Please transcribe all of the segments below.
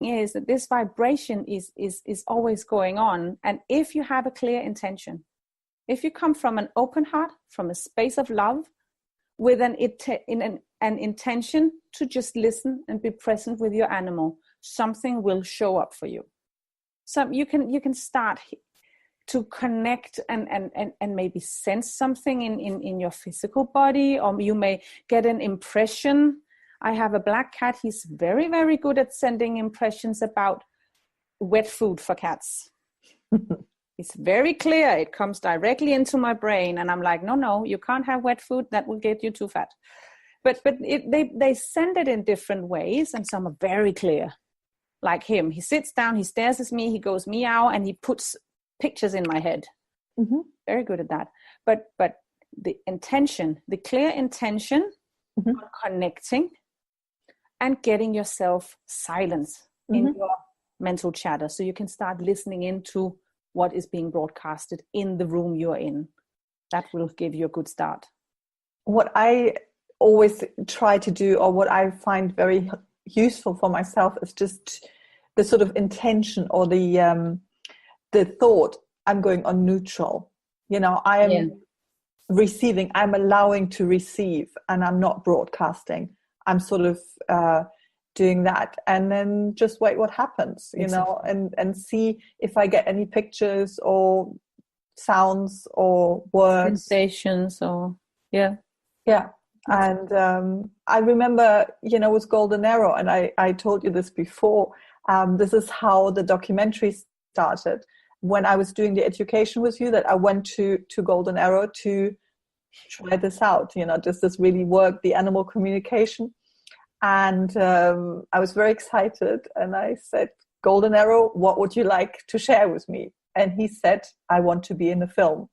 is that this vibration is always going on. And if you have a clear intention, if you come from an open heart, from a space of love, with an intention to just listen and be present with your animal, something will show up for you. So you can start to connect and maybe sense something in your physical body, or you may get an impression. I have a black cat. He's very, very good at sending impressions about wet food for cats. It's very clear. It comes directly into my brain, and I'm like, no, you can't have wet food. That will get you too fat. But they send it in different ways, and some are very clear. Like him, he sits down, he stares at me, he goes meow, and he puts pictures in my head. Mm-hmm. Very good at that. But the intention, the clear intention, mm-hmm. on connecting and getting yourself silence in your mental chatter, so you can start listening into what is being broadcasted in the room you're in. That will give you a good start. What I always try to do, or what I find very useful for myself, is just the sort of intention, or the thought, I'm going on neutral. I am receiving, I'm allowing to receive, and I'm not broadcasting. I'm sort of doing that, and then just wait what happens, and see if I get any pictures or sounds or words, sensations, or yeah. And I remember, with Golden Arrow, and I told you this before, this is how the documentary started. When I was doing the education with you, that I went to Golden Arrow to try this out, does this really work, the animal communication? And I was very excited, and I said, Golden Arrow, what would you like to share with me? And he said, I want to be in a film.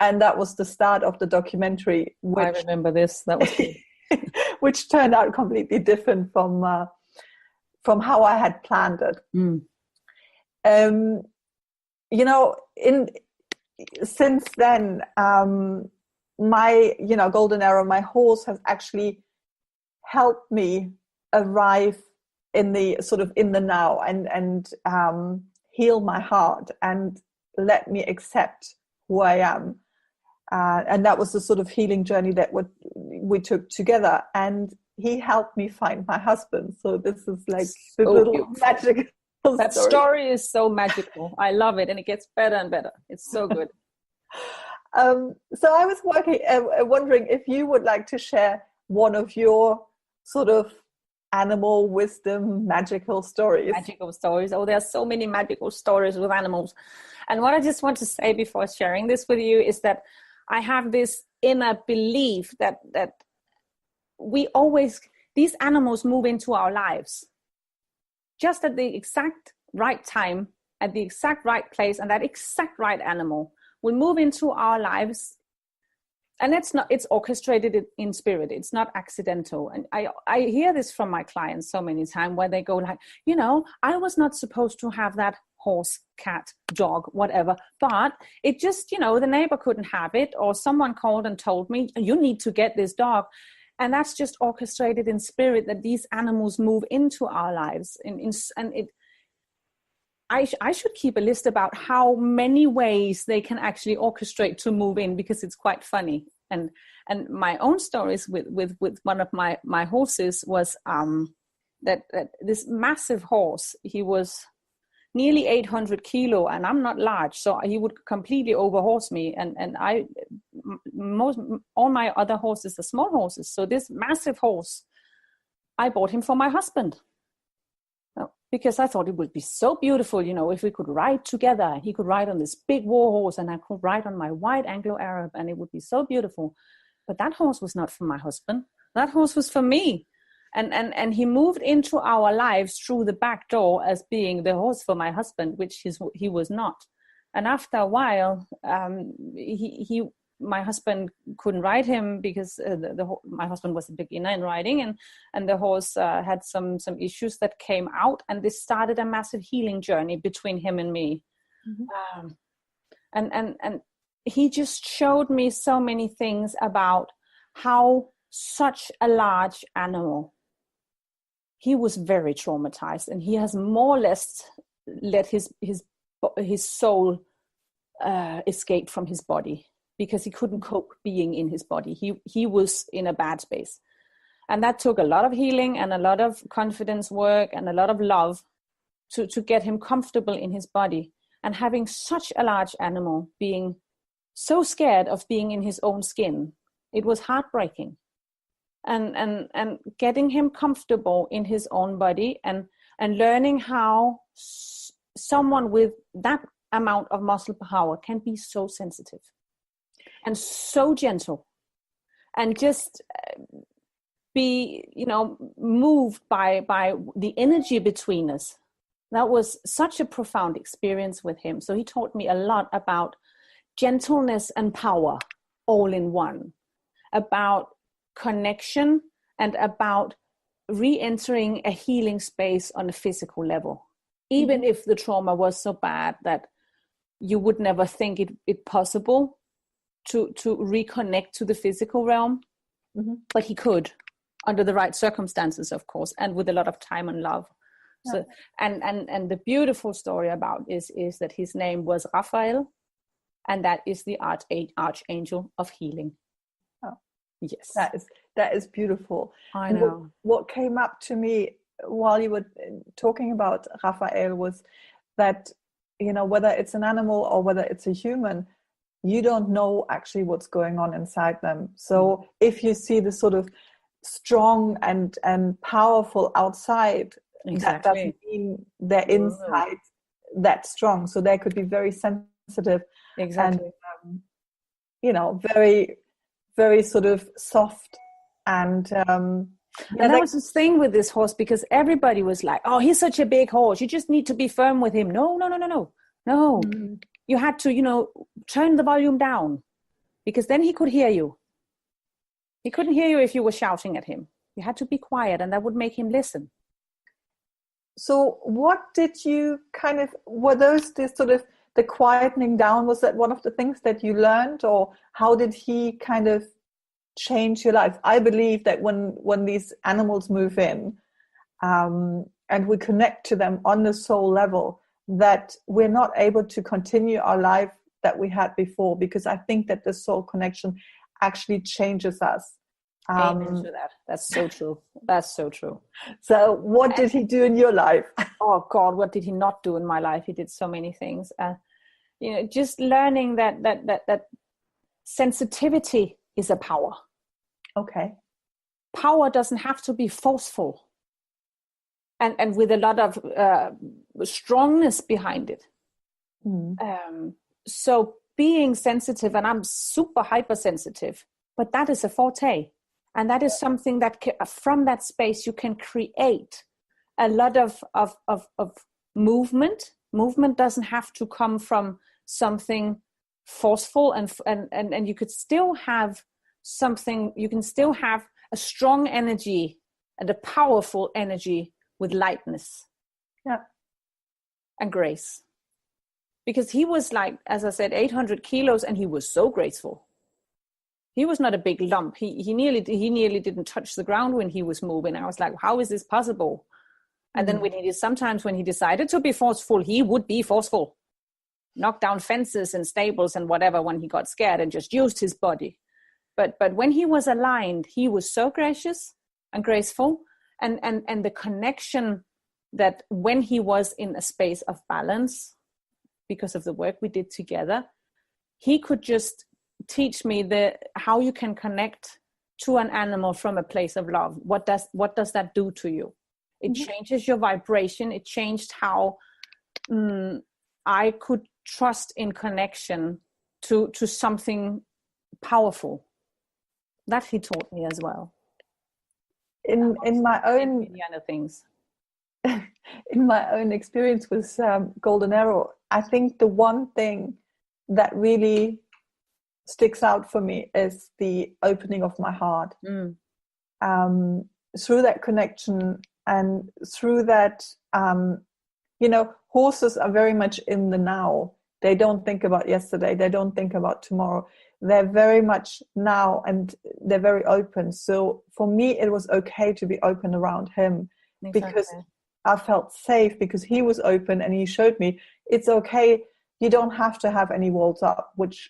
And that was the start of the documentary. I remember this. That was cool. Which turned out completely different from how I had planned it. Since then, my Golden Arrow, my horse, has actually helped me arrive in the sort of in the now, and heal my heart and let me accept who I am. And that was the sort of healing journey that we took together. And he helped me find my husband. So this is like the little magical that story is so magical. I love it. And it gets better and better. It's so good. So I was wondering if you would like to share one of your sort of animal wisdom, magical stories. Magical stories. Oh, there are so many magical stories with animals. And what I just want to say before sharing this with you is that I have this inner belief that these animals move into our lives just at the exact right time, at the exact right place, and that exact right animal will move into our lives. And it's orchestrated in spirit. It's not accidental. And I hear this from my clients so many times, where they go like, I was not supposed to have that horse, cat, dog, whatever, but it just, the neighbor couldn't have it, or someone called and told me, you need to get this dog. And that's just orchestrated in spirit, that these animals move into our lives. I should keep a list about how many ways they can actually orchestrate to move in, because it's quite funny. And my own stories with one of my horses was that this massive horse, he was nearly 800 kilo, and I'm not large, so he would completely overhorse me. And all my other horses are small horses. So this massive horse, I bought him for my husband. Because I thought it would be so beautiful, if we could ride together. He could ride on this big war horse, and I could ride on my white Anglo-Arab, and it would be so beautiful. But that horse was not for my husband. That horse was for me. And he moved into our lives through the back door as being the horse for my husband, which he was not. And after a while, my husband couldn't ride him, because my husband was a beginner in riding, and the horse had some issues that came out, and this started a massive healing journey between him and me. Mm-hmm. And he just showed me so many things about how such a large animal he was very traumatized, and he has more or less let his soul escape from his body, because he couldn't cope being in his body. He was in a bad space. And that took a lot of healing and a lot of confidence work and a lot of love to get him comfortable in his body. And having such a large animal being so scared of being in his own skin, it was heartbreaking. And getting him comfortable in his own body and learning how someone with that amount of muscle power can be so sensitive and so gentle and just be, moved by the energy between us. That was such a profound experience with him. So he taught me a lot about gentleness and power all in one, about connection, and about re-entering a healing space on a physical level, even if the trauma was so bad that you would never think it possible to reconnect to the physical realm. But he could, under the right circumstances, of course, and with a lot of time and love. So and the beautiful story about is that his name was Raphael, and that is the archangel of healing. Yes, that is beautiful. I know. What came up to me while you were talking about Raphael was that, whether it's an animal or whether it's a human, you don't know actually what's going on inside them. So if you see the sort of strong and powerful outside, that doesn't mean their inside that strong. So they could be very sensitive and very, very sort of soft and that was the thing with this horse, because everybody was like, oh, he's such a big horse, you just need to be firm with him. No. You had to turn the volume down, because then he could hear you. He couldn't hear you if you were shouting at him. You had to be quiet, and that would make him listen. So what did you were those the quietening down? Was that one of the things that you learned, or how did he kind of change your life? I believe that when these animals move in and we connect to them on the soul level, that we're not able to continue our life that we had before, because I think that the soul connection actually changes us. Amen to that. That's so true. That's so true. So what did he do in your life? Oh God, what did he not do in my life? He did so many things. Just learning that sensitivity is a power. Okay. Power doesn't have to be forceful and with a lot of strongness behind it. So being sensitive, and I'm super hypersensitive, but that is a forte. And that is something that from that space you can create a lot of movement. Movement doesn't have to come from something forceful, and you could still have something. You can still have a strong energy and a powerful energy with lightness, and grace. Because he was, like, as I said, 800 kilos, and he was so graceful. He was not a big lump. He nearly didn't touch the ground when he was moving. I was like, how is this possible? And then sometimes when he decided to be forceful, he would be forceful. Knock down fences and stables and whatever when he got scared, and just used his body. But when he was aligned, he was so gracious and graceful. And the connection that when he was in a space of balance, because of the work we did together, he could just teach me how you can connect to an animal from a place of love. What does that do to you? It changes your vibration. It changed how I could trust in connection to something powerful. That he taught me as well. In my own things. In my own experience with Golden Arrow, I think the one thing that really sticks out for me is the opening of my heart. Through that connection and through that, horses are very much in the now. They don't think about yesterday. They don't think about tomorrow. They're very much now, and they're very open. So for me, it was okay to be open around him, because I felt safe, because he was open and he showed me it's okay. You don't have to have any walls up, which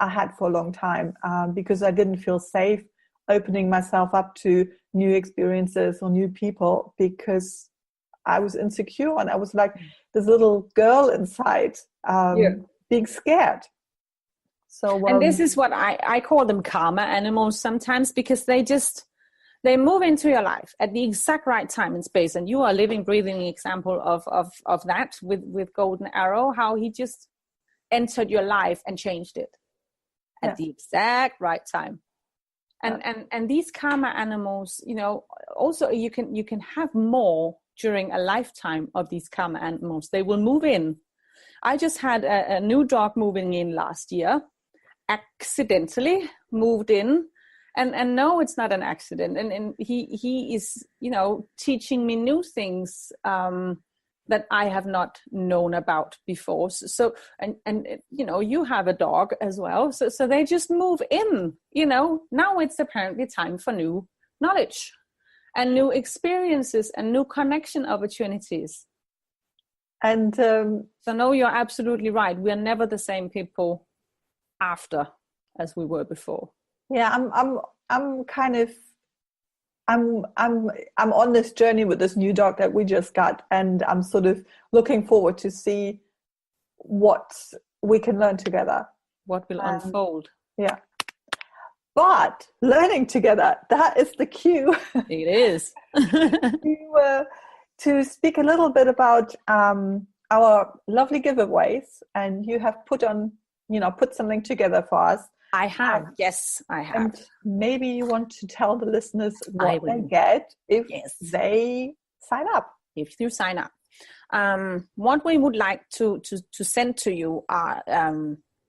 I had for a long time, because I didn't feel safe opening myself up to new experiences or new people, because I was insecure and I was like this little girl inside, being scared. So, and this is what I call them karma animals sometimes, because they move into your life at the exact right time and space. And you are a living, breathing example of that with Golden Arrow, how he just entered your life and changed it at the exact right time. And these karma animals, also you can have more during a lifetime of these karma animals. They will move in. I just had a new dog moving in last year, accidentally moved in. And no, it's not an accident. And he is, teaching me new things that I have not known about before. So you have a dog as well. So they just move in, now it's apparently time for new knowledge and new experiences and new connection opportunities. And so no, you're absolutely right. We are never the same people after as we were before. Yeah, I'm on this journey with this new dog that we just got, and I'm sort of looking forward to see what we can learn together. What will unfold. Yeah. But learning together, that is the cue. It is. to speak a little bit about our lovely giveaways, and you have put something together for us. I have. Yes, I have. And maybe you want to tell the listeners what they get if they sign up. If you sign up. What we would like to send to you are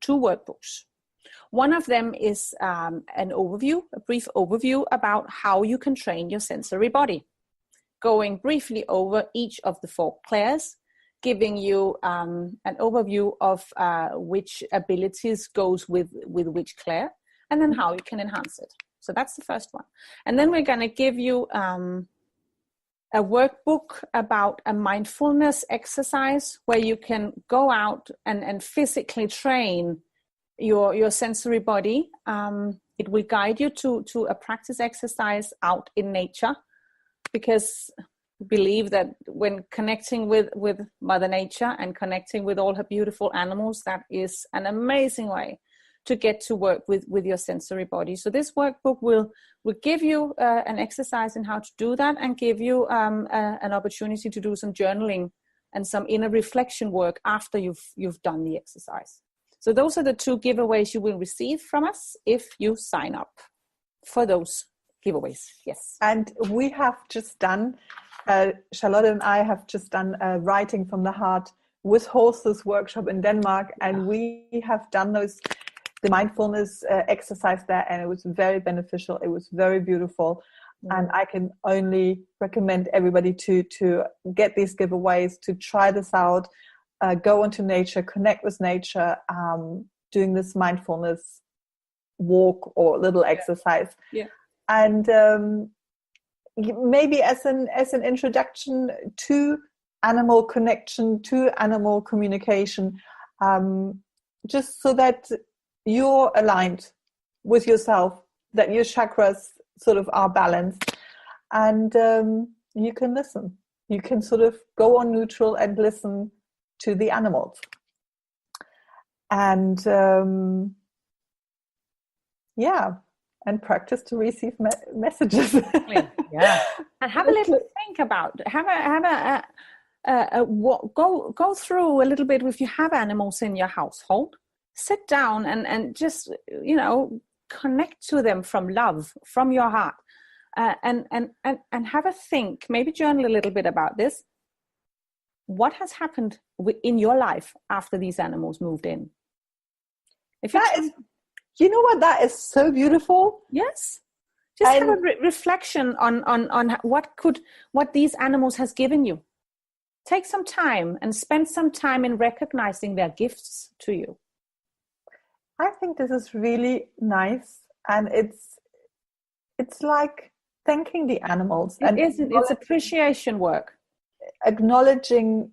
2 workbooks. One of them is a brief overview about how you can train your sensory body, going briefly over each of the 4 clairs, giving you an overview of which abilities goes with which clair, and then how you can enhance it. So that's the first one. And then we're going to give you a workbook about a mindfulness exercise where you can go out and physically train your sensory body. It will guide you to a practice exercise out in nature, because believe that when connecting with Mother Nature and connecting with all her beautiful animals, that is an amazing way to get to work with your sensory body. So this workbook will give you an exercise in how to do that, and give you an opportunity to do some journaling and some inner reflection work after you've done the exercise. So those are the 2 giveaways you will receive from us if you sign up for those giveaways. Yes. And we have just done Charlotte and I have just done a Writing from the Heart with Horses workshop in Denmark, and we have done the mindfulness exercise there, and it was very beneficial. It was very beautiful, and I can only recommend everybody to get these giveaways, to try this out, go into nature, connect with nature, doing this mindfulness walk or little exercise, and maybe as an introduction to animal connection, to animal communication, just so that you're aligned with yourself, that your chakras sort of are balanced, and you can listen. You can sort of go on neutral and listen to the animals. And and practice to receive messages. Yeah, and have a little think about. Go through a little bit. If you have animals in your household, sit down and just connect to them from love, from your heart, and have a think. Maybe journal a little bit about this. What has happened in your life after these animals moved in? You know what? That is so beautiful. Yes. Just have a reflection on what these animals has given you. Take some time and spend some time in recognizing their gifts to you. I think this is really nice, and it's like thanking the animals It's appreciation work. acknowledging